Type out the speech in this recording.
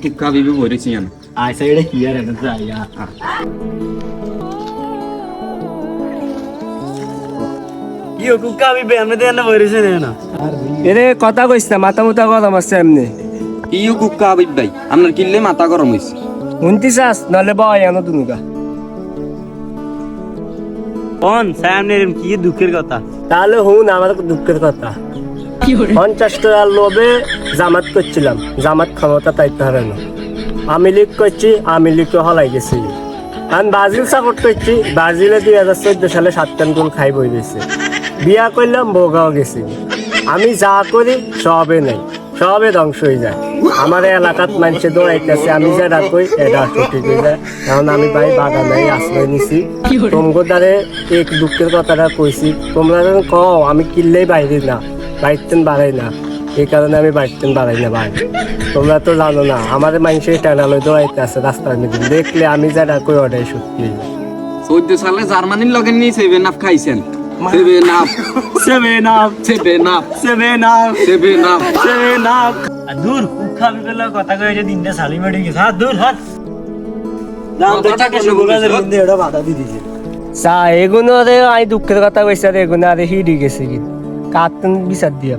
কুক্কা বিবি বলেছি জানো আইসা এটা কি আর এটা যাইয়া ইও কুক্কা বিবে আমরা দেন না বইরেছে না এরে কথা কইছ না মাথা মুতা কথা মারছে এমনি ইউ কুক্কা আবিব ভাই আপনার কিনলে মাথা গরম হয়েছে শুনতি চাস নাহলে বয় আনো তুনুকা কোন সামনের কি দুঃখের কথা তাহলে হুন আমার দুঃখের কথা 50 টাকার লোভে জামাত করছিলাম জামাত ক্ষমতা তাইতে হবে না আমি লীগ করছি আমি লীগ হলাই গেছি আমি ব্রাজিল সাপোর্ট করছি ব্রাজিলে 2014 সালে 7 গোল খাই বই গেছে বিয়া করলাম বউগাঁও গেছি আমি যা করি সবে নেই সবে ধ্বংস হয়ে যায় আমার এলাকাত মানুষে দৌড়াইতেছে আমি যেটা কই এটা সঠিক হয়ে যায় কারণ আমি ভাই বাগানে আশ্রয় নিছি তোমাকে দ্বারে এক দুঃখের কথাটা কইছি তোমরা যখন কও আমি কিনলেই বাইরে না বাইরতেন বাড়াই না এই কারণে আমি বাইরতেন বাড়াই না ভাই তোমরা তো জানো না আমাদের মানুষের টানালয় দৌড়াইতে আছে রাস্তার মধ্যে দেখলে আমি যেটা কই ওটাই সত্যি হয়ে যায় 14 সালে জার্মানির লগে নিয়ে 7 আপ খাইছেন 7 আপ দূর কুক্কা বিবেলা কথা কই যে দিনটা সালি মেডি গেছে দূর হাত দাম দেখা কেন গোলাদের মধ্যে এটা বাধা দি দিছে এগুলো রে আমি দুঃখের কথা কইছি রে এগুলো আরে হিডি গেছে কি কাতন বিচার দিয়া